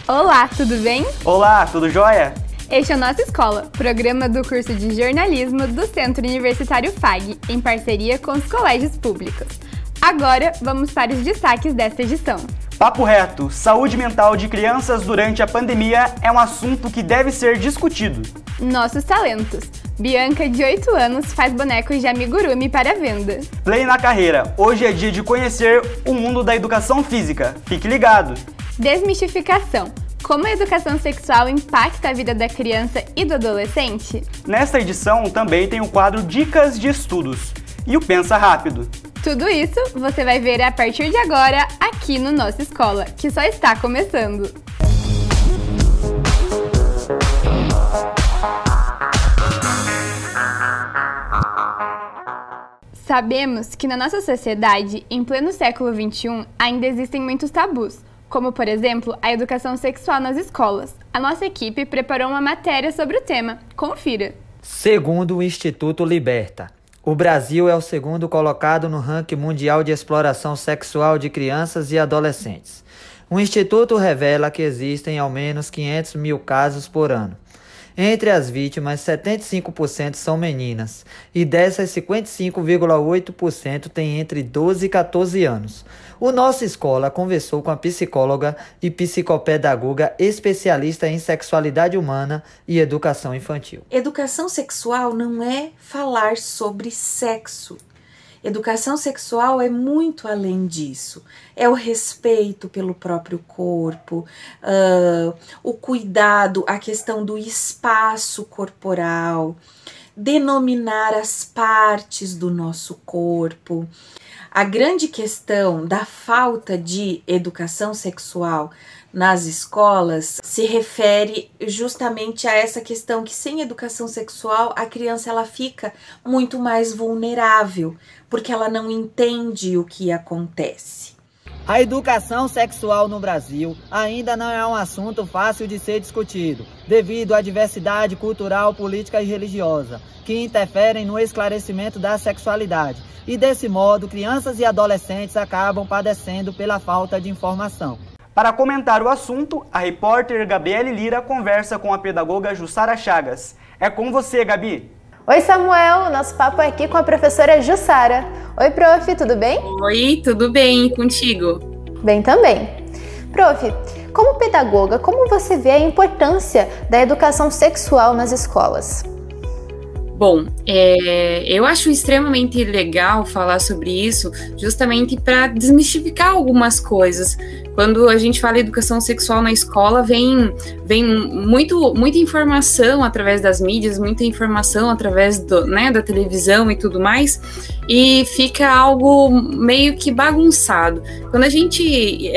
Olá, tudo bem? Olá, tudo jóia? Este é o Nossa Escola, programa do curso de jornalismo do Centro Universitário FAG, em parceria com os colégios públicos. Agora, vamos para os destaques desta edição. Papo reto, saúde mental de crianças durante a pandemia é um assunto que deve ser discutido. Nossos talentos. Bianca, de 8 anos, faz bonecos de amigurumi para venda. Play na carreira, hoje é dia de conhecer o mundo da educação física. Fique ligado! Desmistificação. Como a educação sexual impacta a vida da criança e do adolescente? Nesta edição também tem o quadro Dicas de Estudos e o Pensa Rápido. Tudo isso você vai ver a partir de agora aqui no Nossa Escola, que só está começando. Sabemos que na nossa sociedade, em pleno século XXI, ainda existem muitos tabus, como, por exemplo, a educação sexual nas escolas. A nossa equipe preparou uma matéria sobre o tema. Confira! Segundo o Instituto Liberta, o Brasil é o segundo colocado no ranking mundial de exploração sexual de crianças e adolescentes. O Instituto revela que existem ao menos 500 mil casos por ano. Entre as vítimas, 75% são meninas e dessas 55,8% têm entre 12 e 14 anos. O Nossa Escola conversou com a psicóloga e psicopedagoga especialista em sexualidade humana e educação infantil. Educação sexual não é falar sobre sexo. Educação sexual é muito além disso. É o respeito pelo próprio corpo, o cuidado, a questão do espaço corporal, denominar as partes do nosso corpo. A grande questão da falta de educação sexual nas escolas se refere justamente a essa questão que sem educação sexual a criança ela fica muito mais vulnerável, porque ela não entende o que acontece. A educação sexual no Brasil ainda não é um assunto fácil de ser discutido, devido à diversidade cultural, política e religiosa, que interferem no esclarecimento da sexualidade. E desse modo, crianças e adolescentes acabam padecendo pela falta de informação. Para comentar o assunto, a repórter Gabriele Lira conversa com a pedagoga Jussara Chagas. É com você, Gabi! Oi, Samuel! Nosso papo é aqui com a professora Jussara. Oi, prof, tudo bem? Oi, tudo bem, e contigo? Bem também. Prof, como pedagoga, como você vê a importância da educação sexual nas escolas? Bom, eu acho extremamente legal falar sobre isso justamente para desmistificar algumas coisas. Quando a gente fala educação sexual na escola, vem muita informação através das mídias, muita informação através da televisão e tudo mais, e fica algo meio que bagunçado. Quando a gente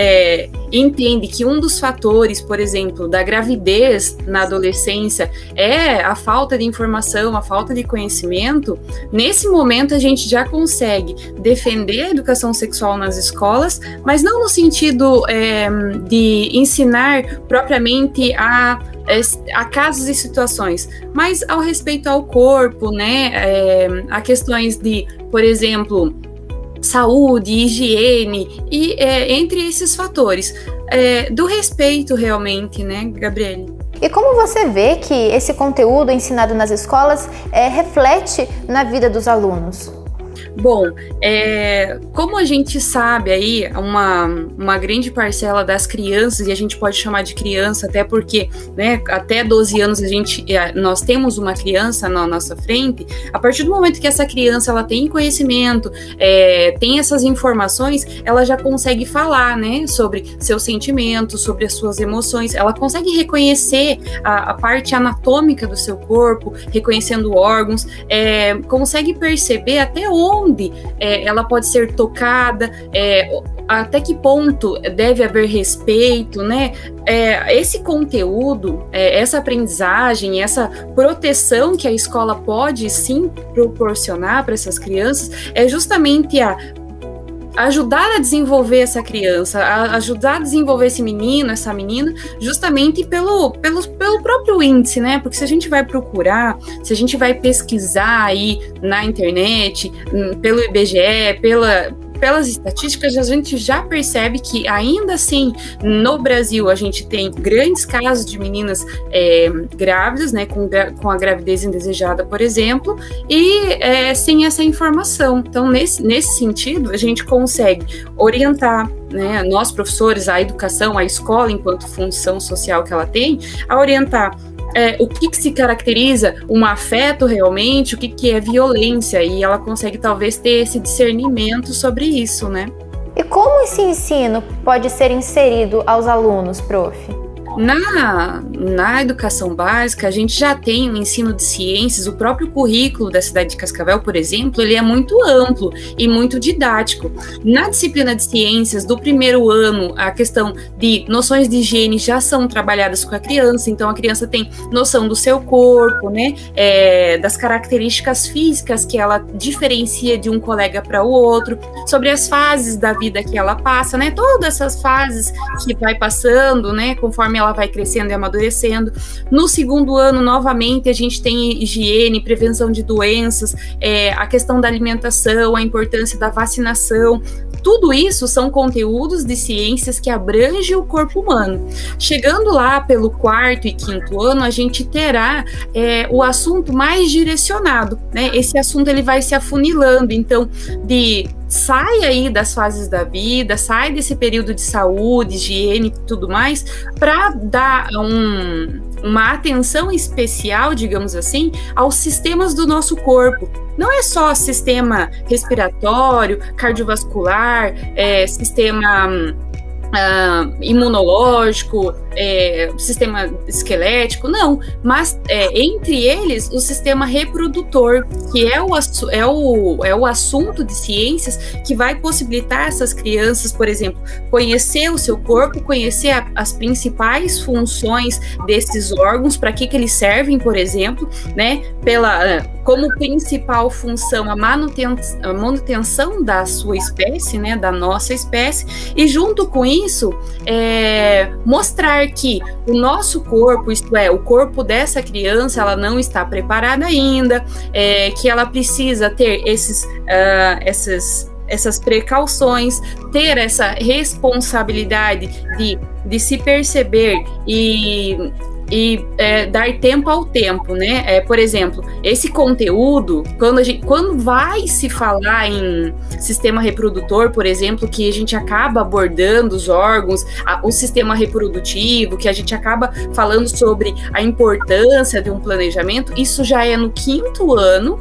entende que um dos fatores, por exemplo, da gravidez na adolescência é a falta de informação, a falta de conhecimento, nesse momento a gente já consegue defender a educação sexual nas escolas, mas não no sentido de ensinar propriamente a casos e situações, mas ao respeito ao corpo, a questões de, por exemplo, saúde, higiene e entre esses fatores, do respeito realmente, né, Gabriele? E como você vê que esse conteúdo ensinado nas escolas reflete na vida dos alunos? Bom, como a gente sabe aí, uma grande parcela das crianças, e a gente pode chamar de criança até porque, até 12 anos nós temos uma criança na nossa frente. A partir do momento que essa criança ela tem conhecimento, tem essas informações, ela já consegue falar, sobre seus sentimentos, sobre as suas emoções, ela consegue reconhecer a parte anatômica do seu corpo, reconhecendo órgãos, consegue perceber até onde ela pode ser tocada, até que ponto deve haver respeito, esse conteúdo, essa aprendizagem, essa proteção que a escola pode sim proporcionar para essas crianças é justamente a ajudar a desenvolver essa criança, a ajudar a desenvolver esse menino, essa menina, justamente pelo próprio índice, né? Porque se a gente vai procurar, se a gente vai pesquisar aí na internet, pelo IBGE, pelas estatísticas, a gente já percebe que, ainda assim, no Brasil, a gente tem grandes casos de meninas grávidas, né, com a gravidez indesejada, por exemplo, e sem essa informação. Então, nesse sentido, a gente consegue orientar, né, nós professores, a educação, a escola, enquanto função social que ela tem, a orientar o que se caracteriza um afeto realmente, o que é violência, e ela consegue talvez ter esse discernimento sobre isso, né? E como esse ensino pode ser inserido aos alunos, prof? Na educação básica, a gente já tem o ensino de ciências, o próprio currículo da cidade de Cascavel, por exemplo, ele é muito amplo e muito didático. Na disciplina de ciências, do primeiro ano, a questão de noções de higiene já são trabalhadas com a criança, então a criança tem noção do seu corpo, né, das características físicas que ela diferencia de um colega para o outro, sobre as fases da vida que ela passa, né, todas essas fases que vai passando, né, conforme ela vai crescendo e amadurecendo. No segundo ano, novamente, a gente tem higiene, prevenção de doenças, a questão da alimentação, a importância da vacinação. Tudo isso são conteúdos de ciências que abrangem o corpo humano. Chegando lá pelo quarto e quinto ano, a gente terá o assunto mais direcionado, né? Esse assunto ele vai se afunilando, então, sai aí das fases da vida, sai desse período de saúde, higiene e tudo mais, para dar uma atenção especial, digamos assim, aos sistemas do nosso corpo. Não é só sistema respiratório, cardiovascular, sistema imunológico, sistema esquelético, não, mas entre eles o sistema reprodutor, que é o assunto de ciências que vai possibilitar essas crianças, por exemplo, conhecer o seu corpo, conhecer as principais funções desses órgãos, para que eles servem, por exemplo, né, como principal função a manutenção da sua espécie, né, da nossa espécie, e junto com isso mostrar que o nosso corpo, isto é, o corpo dessa criança, ela não está preparada ainda, que ela precisa ter essas precauções, ter essa responsabilidade de se perceber e dar tempo ao tempo, né? Por exemplo, esse conteúdo, quando vai se falar em sistema reprodutor, por exemplo, que a gente acaba abordando os órgãos, o sistema reprodutivo, que a gente acaba falando sobre a importância de um planejamento, isso já é no quinto ano,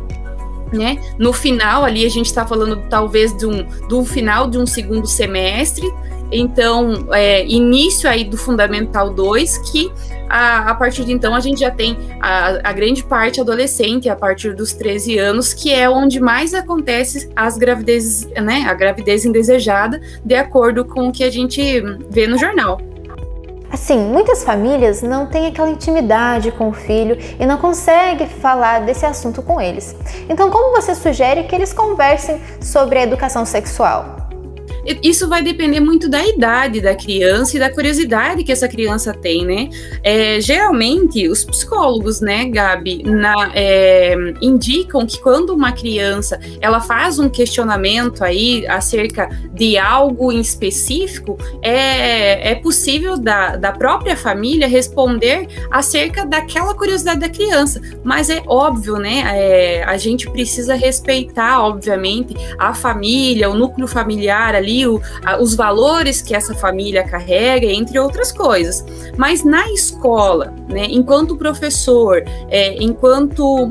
né? No final ali a gente está falando talvez do final de um segundo semestre. Então, início aí do Fundamental 2, que a partir de então a gente já tem a grande parte adolescente, a partir dos 13 anos, que é onde mais acontece as gravidezes, né, a gravidez indesejada, de acordo com o que a gente vê no jornal. Assim, muitas famílias não têm aquela intimidade com o filho e não conseguem falar desse assunto com eles. Então, como você sugere que eles conversem sobre a educação sexual? Isso vai depender muito da idade da criança e da curiosidade que essa criança tem, né? Geralmente, os psicólogos, né, Gabi, indicam que quando uma criança ela faz um questionamento aí acerca de algo em específico, é possível da própria família responder acerca daquela curiosidade da criança. Mas é óbvio, né? A gente precisa respeitar, obviamente, a família, o núcleo familiar ali, os valores que essa família carrega, entre outras coisas. Mas na escola, né, enquanto professor, enquanto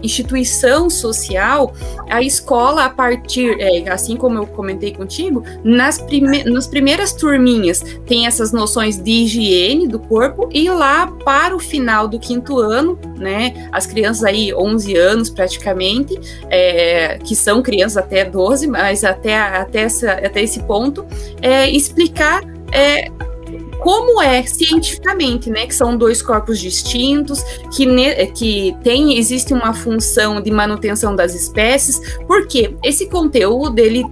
instituição social, a escola, a partir, assim como eu comentei contigo, nas primeiras turminhas tem essas noções de higiene do corpo, e lá para o final do quinto ano, né, as crianças aí 11 anos praticamente, que são crianças até 12, mas até esse ponto, explicar como é cientificamente, né, que são dois corpos distintos, que existe uma função de manutenção das espécies, porque esse conteúdo, ele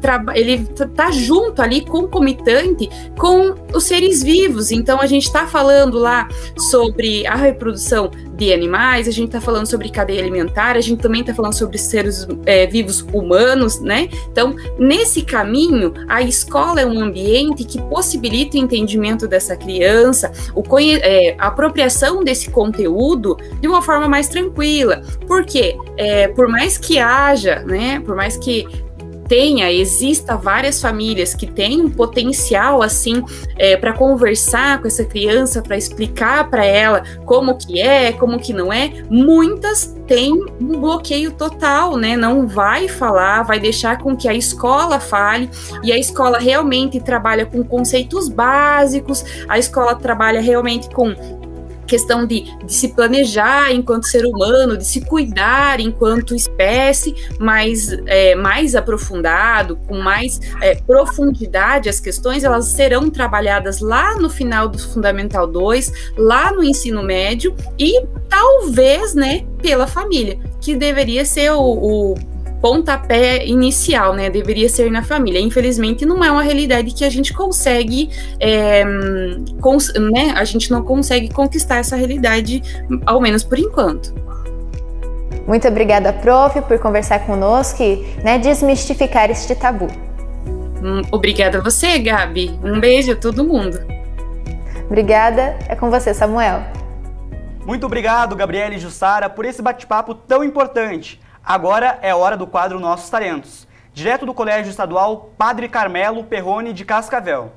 tá junto ali, concomitante com os seres vivos. Então, a gente está falando lá sobre a reprodução de animais, a gente está falando sobre cadeia alimentar, a gente também está falando sobre seres vivos humanos, né? Então, nesse caminho, a escola é um ambiente que possibilita o entendimento dessa criança, a apropriação desse conteúdo de uma forma mais tranquila. Por quê? Por mais que haja, né? Por mais que exista várias famílias que têm um potencial assim para conversar com essa criança, para explicar para ela como que é, como que não é, muitas têm um bloqueio total, né? Não vai falar, vai deixar com que a escola fale, e a escola realmente trabalha com conceitos básicos, a escola trabalha realmente com questão de se planejar enquanto ser humano, de se cuidar enquanto espécie, mais aprofundado, com mais profundidade. As questões, elas serão trabalhadas lá no final do Fundamental 2, lá no ensino médio, e talvez, né, pela família, que deveria ser o pontapé inicial, né, deveria ser na família. Infelizmente, não é uma realidade que a gente consegue, né, a gente não consegue conquistar essa realidade, ao menos por enquanto. Muito obrigada, prof, por conversar conosco e, né, desmistificar este tabu. Obrigada a você, Gabi. Um beijo a todo mundo. Obrigada. É com você, Samuel. Muito obrigado, Gabriele e Jussara, por esse bate-papo tão importante. Agora é hora do quadro Nossos Talentos, direto do Colégio Estadual Padre Carmelo Perrone de Cascavel.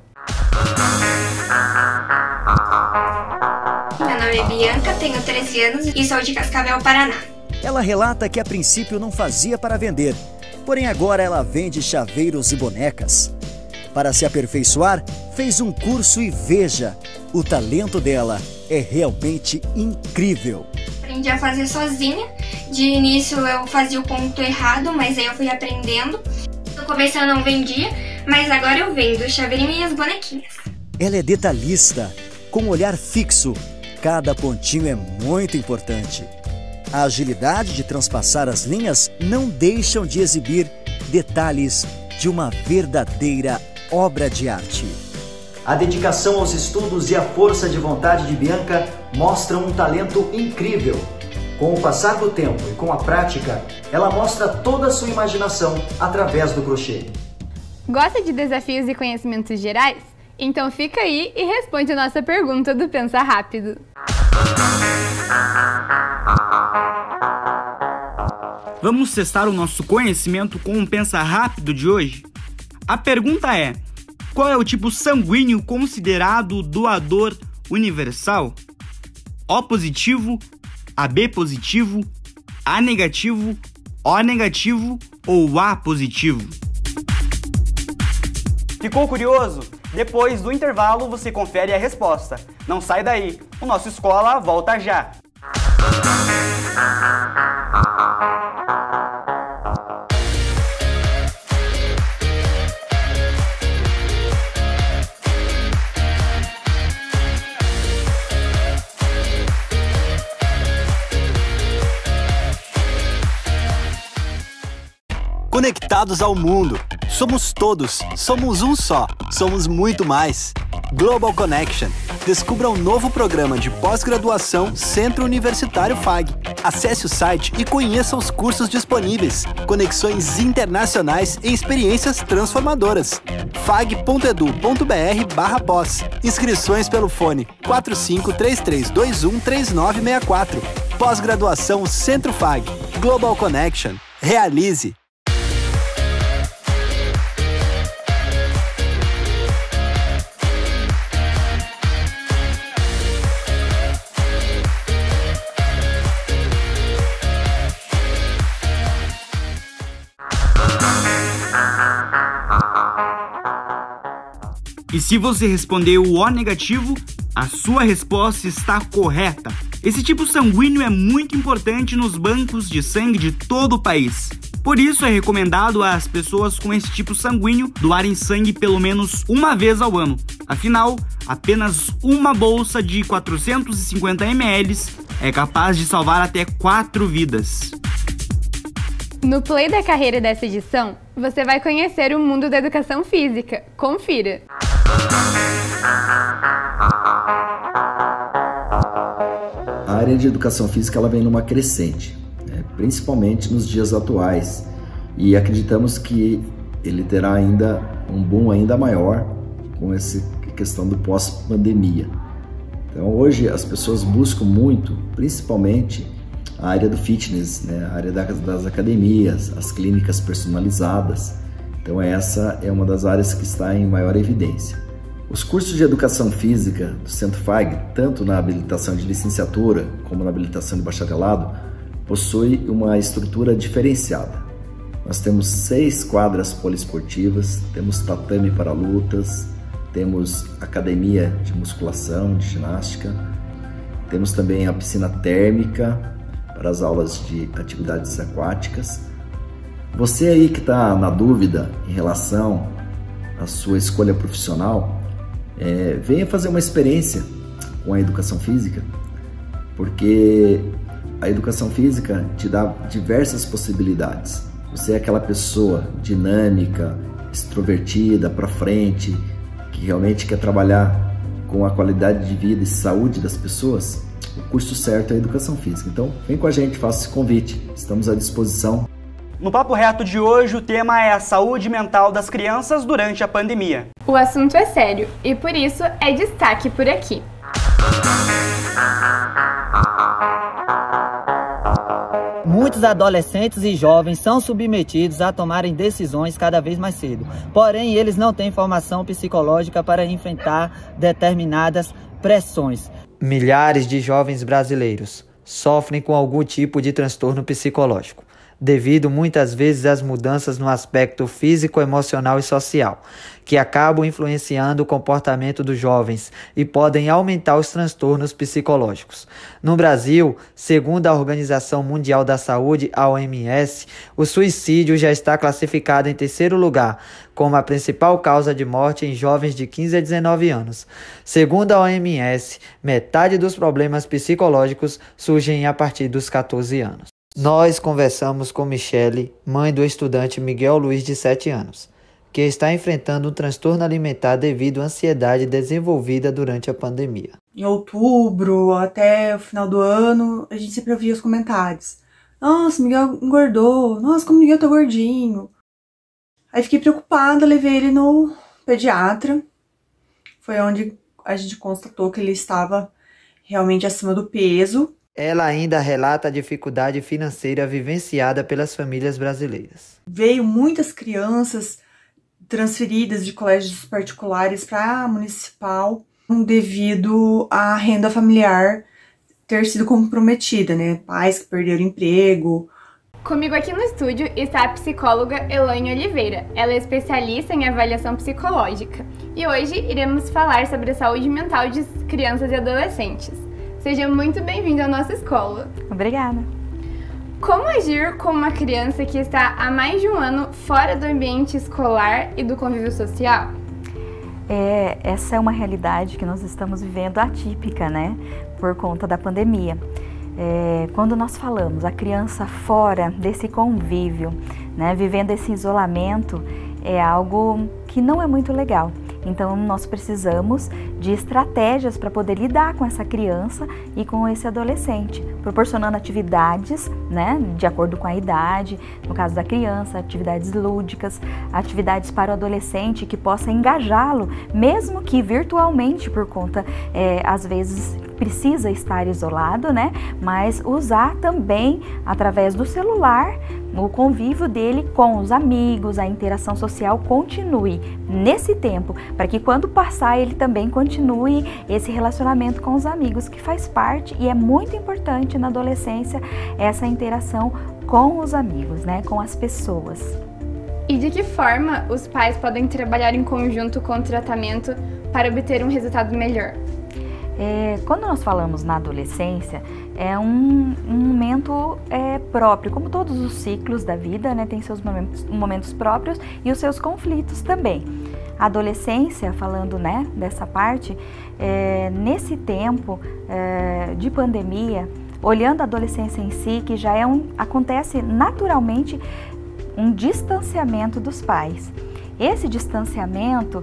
Meu nome é Bianca, tenho 13 anos e sou de Cascavel, Paraná. Ela relata que a princípio não fazia para vender, porém agora ela vende chaveiros e bonecas. Para se aperfeiçoar, fez um curso e veja, o talento dela é realmente incrível. Aprendi a fazer sozinha. De início eu fazia o ponto errado, mas aí eu fui aprendendo. No começo eu não vendia, mas agora eu vendo o chaveirinho e as bonequinhas. Ela é detalhista, com um olhar fixo. Cada pontinho é muito importante. A agilidade de transpassar as linhas não deixam de exibir detalhes de uma verdadeira obra de arte. A dedicação aos estudos e a força de vontade de Bianca mostram um talento incrível. Com o passar do tempo e com a prática, ela mostra toda a sua imaginação através do crochê. Gosta de desafios e conhecimentos gerais? Então fica aí e responde a nossa pergunta do Pensa Rápido. Vamos testar o nosso conhecimento com um Pensa Rápido de hoje? A pergunta é: qual é o tipo sanguíneo considerado doador universal? O positivo, AB positivo, A negativo, O negativo ou A positivo? Ficou curioso? Depois do intervalo você confere a resposta. Não sai daí, o nosso Escola volta já! Conectados ao mundo. Somos todos, somos um só, somos muito mais. Global Connection. Descubra um novo programa de pós-graduação Centro Universitário FAG. Acesse o site e conheça os cursos disponíveis, conexões internacionais e experiências transformadoras. fag.edu.br/pós. Inscrições pelo fone 4533213964. Pós-graduação Centro FAG. Global Connection. Realize. E se você respondeu o O negativo, a sua resposta está correta. Esse tipo sanguíneo é muito importante nos bancos de sangue de todo o país. Por isso, é recomendado às pessoas com esse tipo sanguíneo doarem sangue pelo menos uma vez ao ano. Afinal, apenas uma bolsa de 450 ml é capaz de salvar até 4 vidas. No play da carreira dessa edição, você vai conhecer o mundo da educação física. Confira! A área de educação física ela vem numa crescente, né? Principalmente nos dias atuais, e acreditamos que ele terá ainda um boom ainda maior com essa questão do pós-pandemia. Então hoje as pessoas buscam muito, principalmente a área do fitness, né? A área das academias, as clínicas personalizadas. Então essa é uma das áreas que está em maior evidência. Os cursos de educação física do Centro FAG, tanto na habilitação de licenciatura como na habilitação de bacharelado, possui uma estrutura diferenciada. Nós temos 6 quadras poliesportivas, temos tatame para lutas, temos academia de musculação, de ginástica, temos também a piscina térmica para as aulas de atividades aquáticas. Você aí que está na dúvida em relação à sua escolha profissional, venha fazer uma experiência com a educação física, porque a educação física te dá diversas possibilidades. Você é aquela pessoa dinâmica, extrovertida, para frente, que realmente quer trabalhar com a qualidade de vida e saúde das pessoas. O curso certo é a educação física. Então, vem com a gente, faça esse convite. Estamos à disposição. No Papo Reto de hoje, o tema é a saúde mental das crianças durante a pandemia. O assunto é sério e por isso é destaque por aqui. Muitos adolescentes e jovens são submetidos a tomarem decisões cada vez mais cedo. Porém, eles não têm formação psicológica para enfrentar determinadas pressões. Milhares de jovens brasileiros sofrem com algum tipo de transtorno psicológico, devido muitas vezes às mudanças no aspecto físico, emocional e social, que acabam influenciando o comportamento dos jovens e podem aumentar os transtornos psicológicos. No Brasil, segundo a Organização Mundial da Saúde, a OMS, o suicídio já está classificado em 3º lugar, como a principal causa de morte em jovens de 15 a 19 anos. Segundo a OMS, metade dos problemas psicológicos surgem a partir dos 14 anos. Nós conversamos com Michele, mãe do estudante Miguel Luiz, de 7 anos, que está enfrentando um transtorno alimentar devido à ansiedade desenvolvida durante a pandemia. Em outubro, até o final do ano, a gente sempre ouvia os comentários. Nossa, Miguel engordou. Nossa, como Miguel tá gordinho. Aí fiquei preocupada, levei ele no pediatra. Foi onde a gente constatou que ele estava realmente acima do peso. Ela ainda relata a dificuldade financeira vivenciada pelas famílias brasileiras. Veio muitas crianças transferidas de colégios particulares para a municipal devido à renda familiar ter sido comprometida, né? Pais que perderam emprego. Comigo aqui no estúdio está a psicóloga Elaine Oliveira. Ela é especialista em avaliação psicológica. E hoje iremos falar sobre a saúde mental de crianças e adolescentes. Seja muito bem-vindo à nossa escola. Obrigada. Como agir com uma criança que está há mais de um ano fora do ambiente escolar e do convívio social? Essa é uma realidade que nós estamos vivendo atípica, né? Por conta da pandemia. Quando nós falamos a criança fora desse convívio, né? Vivendo esse isolamento, é algo que não é muito legal. Então, nós precisamos de estratégias para poder lidar com essa criança e com esse adolescente, proporcionando atividades, né, de acordo com a idade, no caso da criança, atividades lúdicas, atividades para o adolescente que possa engajá-lo, mesmo que virtualmente, por conta, às vezes, precisa estar isolado, né, mas usar também, através do celular, o convívio dele com os amigos, a interação social continue nesse tempo, para que quando passar ele também continue esse relacionamento com os amigos, que faz parte e é muito importante na adolescência essa interação com os amigos, né, com as pessoas. E de que forma os pais podem trabalhar em conjunto com o tratamento para obter um resultado melhor? Quando nós falamos na adolescência, é um momento próprio, como todos os ciclos da vida, né, tem seus momentos próprios e os seus conflitos também. A adolescência, falando, né, dessa parte, nesse tempo de pandemia, olhando a adolescência em si, que já acontece naturalmente um distanciamento dos pais. Esse distanciamento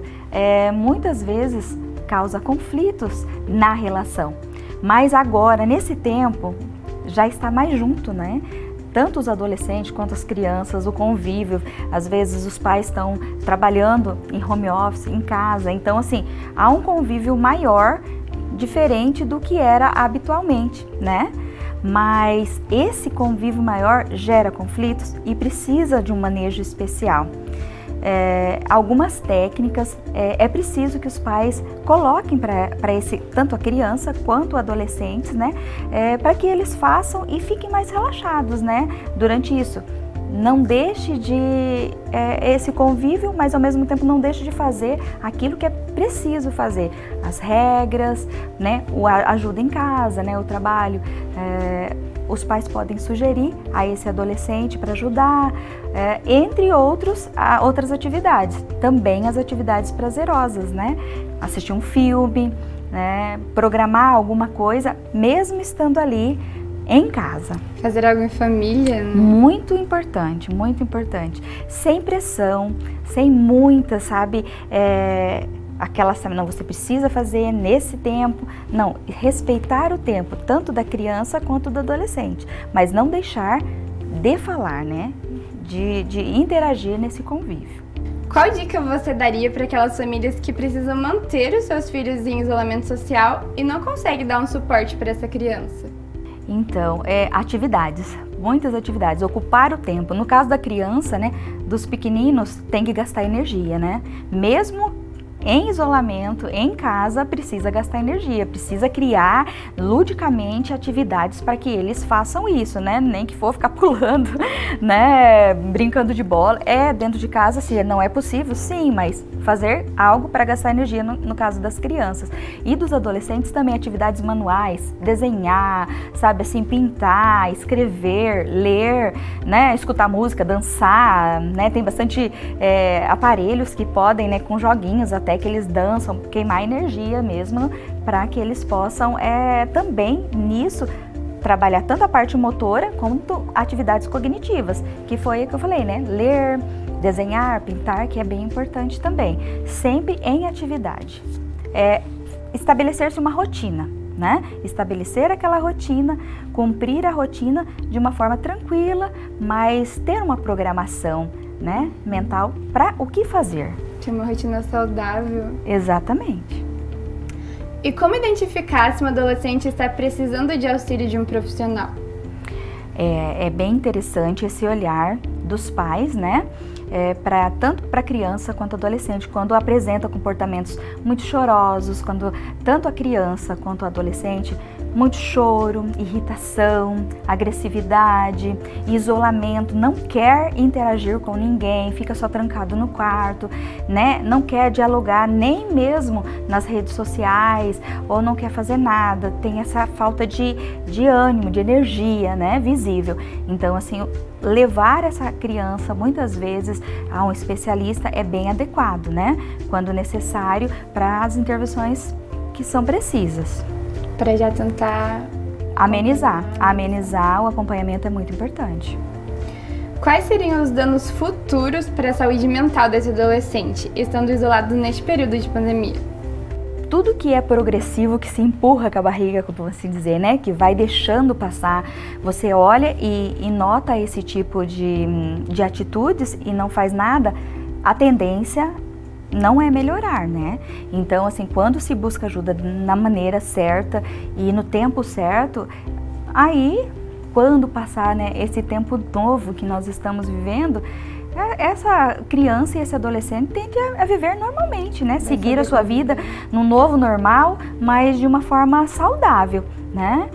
muitas vezes causa conflitos na relação, mas agora, nesse tempo, já está mais junto, né? Tanto os adolescentes quanto as crianças, o convívio, às vezes os pais estão trabalhando em home office, em casa, então assim, há um convívio maior, diferente do que era habitualmente, né? Mas esse convívio maior gera conflitos e precisa de um manejo especial. Algumas técnicas é preciso que os pais coloquem para tanto a criança quanto o adolescente, né, para que eles façam e fiquem mais relaxados, né, durante isso. Não deixe de esse convívio, mas ao mesmo tempo não deixe de fazer aquilo que é preciso fazer, as regras, né, a ajuda em casa, né, o trabalho. Os pais podem sugerir a esse adolescente para ajudar, entre outras atividades, também as atividades prazerosas, né? Assistir um filme, né? Programar alguma coisa, mesmo estando ali em casa. Fazer algo em família, né? Muito importante, sem pressão, sem muita, sabe, não, você precisa fazer nesse tempo, não, respeitar o tempo, tanto da criança quanto do adolescente, mas não deixar de falar, né, de interagir nesse convívio. Qual dica você daria para aquelas famílias que precisam manter os seus filhos em isolamento social e não conseguem dar um suporte para essa criança? Então, atividades, muitas atividades, ocupar o tempo. No caso da criança, né, dos pequeninos, tem que gastar energia, né, mesmo em isolamento, em casa, precisa gastar energia, precisa criar ludicamente atividades para que eles façam isso, né? Nem que for ficar pulando, né? Brincando de bola. Dentro de casa, se não é possível, sim, mas fazer algo para gastar energia no caso das crianças. E dos adolescentes também, atividades manuais, desenhar, sabe, assim, pintar, escrever, ler, né? Escutar música, dançar, né? Tem bastante aparelhos que podem, né, com joguinhos até, que eles dançam, queimar energia mesmo, para que eles possam também nisso trabalhar tanto a parte motora quanto atividades cognitivas, que foi o que eu falei, né? Ler, desenhar, pintar, que é bem importante também, sempre em atividade. Estabelecer-se uma rotina, né? Estabelecer aquela rotina, cumprir a rotina de uma forma tranquila, mas ter uma programação, né, mental para o que fazer. Ter uma rotina saudável. Exatamente. E como identificar se um adolescente está precisando de auxílio de um profissional? É bem interessante esse olhar dos pais, né? Tanto para a criança quanto adolescente, quando apresenta comportamentos muito chorosos, quando tanto a criança quanto o adolescente, muito choro, irritação, agressividade, isolamento, não quer interagir com ninguém, fica só trancado no quarto, né? Não quer dialogar nem mesmo nas redes sociais, ou não quer fazer nada, tem essa falta de ânimo, de energia, né, visível. Então, assim, levar essa criança muitas vezes a um especialista é bem adequado, né? Quando necessário, para as intervenções que são precisas. Para já tentar amenizar. Amenizar o acompanhamento é muito importante. Quais seriam os danos futuros para a saúde mental desse adolescente, estando isolado neste período de pandemia? Tudo que é progressivo, que se empurra com a barriga, como assim dizer, né? Que vai deixando passar, você olha e nota esse tipo de atitudes e não faz nada, a tendência não é melhorar, né? Então, assim, quando se busca ajuda na maneira certa e no tempo certo, aí, quando passar, né, esse tempo novo que nós estamos vivendo, essa criança e esse adolescente tende a viver normalmente, né? Seguir a sua vida num novo normal, mas de uma forma saudável, né?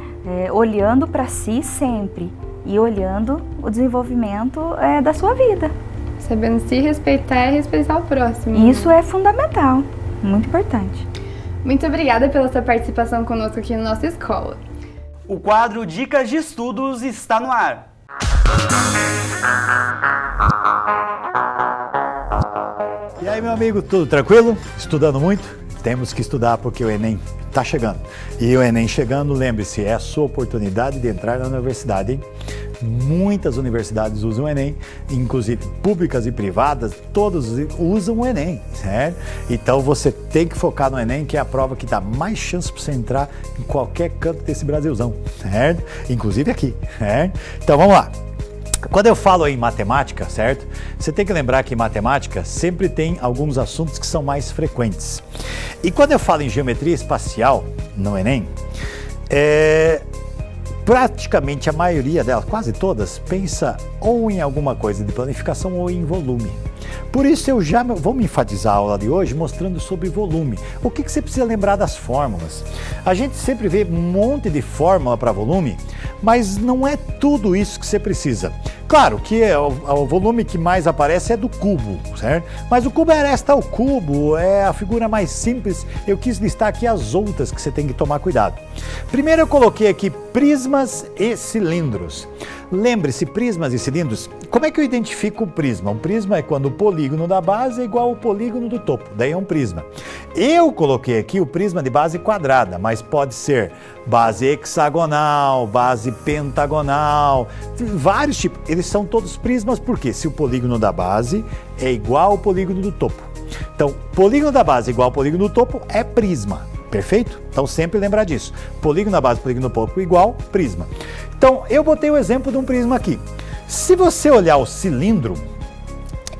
Olhando para si sempre e olhando o desenvolvimento da sua vida. Sabendo se respeitar e respeitar o próximo. Isso é fundamental, muito importante. Muito obrigada pela sua participação conosco aqui na nossa escola. O quadro Dicas de Estudos está no ar. E aí, meu amigo, tudo tranquilo? Estudando muito? Temos que estudar porque o Enem está chegando. E o Enem chegando, lembre-se, é a sua oportunidade de entrar na universidade, hein? Muitas universidades usam o Enem, inclusive públicas e privadas, todos usam o Enem, certo? Então você tem que focar no Enem, que é a prova que dá mais chance para você entrar em qualquer canto desse Brasilzão, certo? Inclusive aqui, certo? Então vamos lá. Quando eu falo em matemática, certo? Você tem que lembrar que em matemática sempre tem alguns assuntos que são mais frequentes. E quando eu falo em geometria espacial no Enem, praticamente a maioria delas, quase todas, pensa ou em alguma coisa de planificação ou em volume. Por isso eu já vou me enfatizar a aula de hoje mostrando sobre volume. O que você precisa lembrar das fórmulas? A gente sempre vê um monte de fórmula para volume, mas não é tudo isso que você precisa. Claro que o volume que mais aparece é do cubo, certo? Mas o cubo resta o cubo, é a figura mais simples. Eu quis listar aqui as outras que você tem que tomar cuidado. Primeiro eu coloquei aqui prismas e cilindros. Lembre-se, prismas e cilindros, como é que eu identifico o prisma? Um prisma é quando o polígono da base é igual ao polígono do topo, daí é um prisma. Eu coloquei aqui o prisma de base quadrada, mas pode ser base hexagonal, base pentagonal, vários tipos. Eles são todos prismas porque se o polígono da base é igual ao polígono do topo. Então, polígono da base igual ao polígono do topo é prisma. Perfeito? Então sempre lembrar disso. Polígono da base, polígono do topo igual, prisma. Então eu botei o exemplo de um prisma aqui. Se você olhar o cilindro,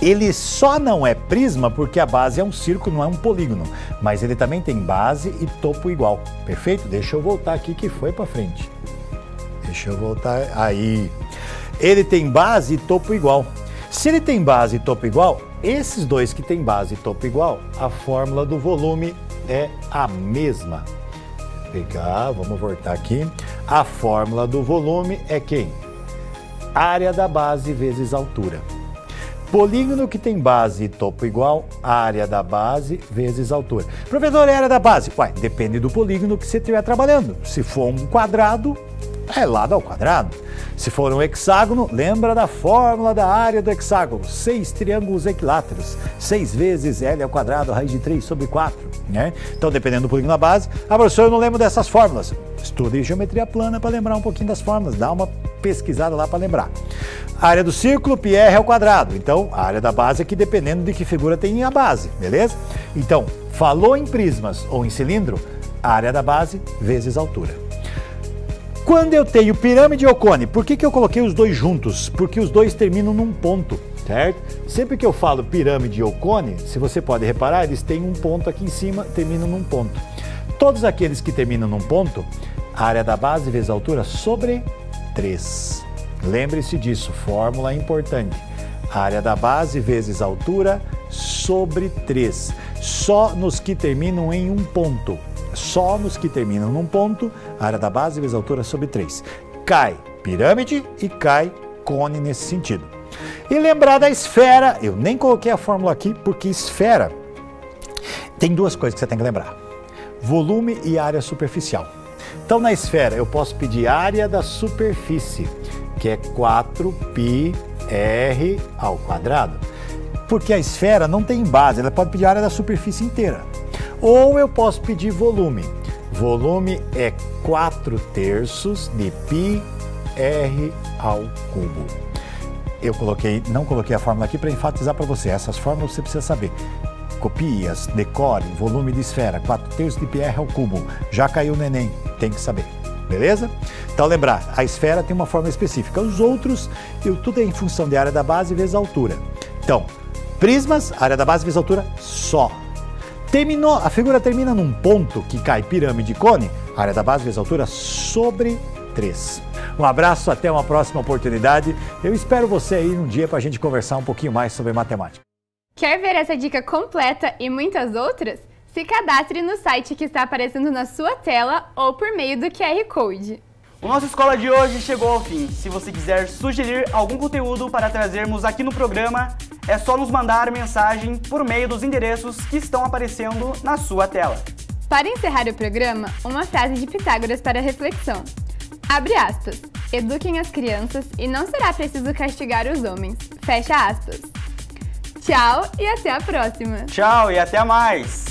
ele só não é prisma porque a base é um círculo, não é um polígono. Mas ele também tem base e topo igual. Perfeito? Deixa eu voltar aqui que foi para frente. Deixa eu voltar aí. Ele tem base e topo igual. Se ele tem base e topo igual, esses dois que tem base e topo igual, a fórmula do volume é a mesma. Vamos voltar aqui. A fórmula do volume é quem? Área da base vezes altura. Polígono que tem base e topo igual, área da base vezes altura. Professor, é área da base? Ué, depende do polígono que você estiver trabalhando. Se for um quadrado, é lado ao quadrado. Se for um hexágono, lembra da fórmula da área do hexágono. 6 triângulos equiláteros. 6 vezes L ao quadrado, raiz de 3 sobre 4. Né? Então, dependendo do polígono da base. Ah, professor, eu não lembro dessas fórmulas. Estude geometria plana para lembrar um pouquinho das fórmulas. Dá uma pesquisada lá para lembrar. A área do círculo, πr ao quadrado. Então, a área da base aqui, dependendo de que figura tem a base, beleza? Então, falou em prismas ou em cilindro, a área da base vezes altura. Quando eu tenho pirâmide ou cone, por que eu coloquei os dois juntos? Porque os dois terminam num ponto, certo? Sempre que eu falo pirâmide ou cone, se você pode reparar, eles têm um ponto aqui em cima, terminam num ponto. Todos aqueles que terminam num ponto, a área da base vezes a altura sobre 3. Lembre-se disso, fórmula importante. A área da base vezes a altura sobre 3. Só nos que terminam em um ponto. Só nos que terminam num ponto, a área da base vezes a altura sobre 3. Cai pirâmide e cai cone nesse sentido. E lembrar da esfera, eu nem coloquei a fórmula aqui porque esfera tem duas coisas que você tem que lembrar. Volume e área superficial. Então na esfera eu posso pedir área da superfície, que é 4πr ao quadrado. Porque a esfera não tem base, ela pode pedir área da superfície inteira. Ou eu posso pedir volume. Volume é 4/3 de πr ao cubo. Eu não coloquei a fórmula aqui para enfatizar para você. Essas fórmulas você precisa saber. Copie-as, decore, volume de esfera, 4/3 de πr ao cubo. Já caiu no Enem, tem que saber. Beleza? Então lembrar, a esfera tem uma fórmula específica. Os outros, tudo é em função de área da base vezes altura. Então, prismas, área da base vezes altura, só. Terminou, a figura termina num ponto que cai pirâmide e cone, área da base vezes altura sobre 3. Um abraço, até uma próxima oportunidade. Eu espero você aí um dia para a gente conversar um pouquinho mais sobre matemática. Quer ver essa dica completa e muitas outras? Se cadastre no site que está aparecendo na sua tela ou por meio do QR Code. O nosso Escola de hoje chegou ao fim. Se você quiser sugerir algum conteúdo para trazermos aqui no programa, é só nos mandar mensagem por meio dos endereços que estão aparecendo na sua tela. Para encerrar o programa, uma frase de Pitágoras para reflexão. Abre aspas. Eduquem as crianças e não será preciso castigar os homens. Fecha aspas. Tchau e até a próxima. Tchau e até mais.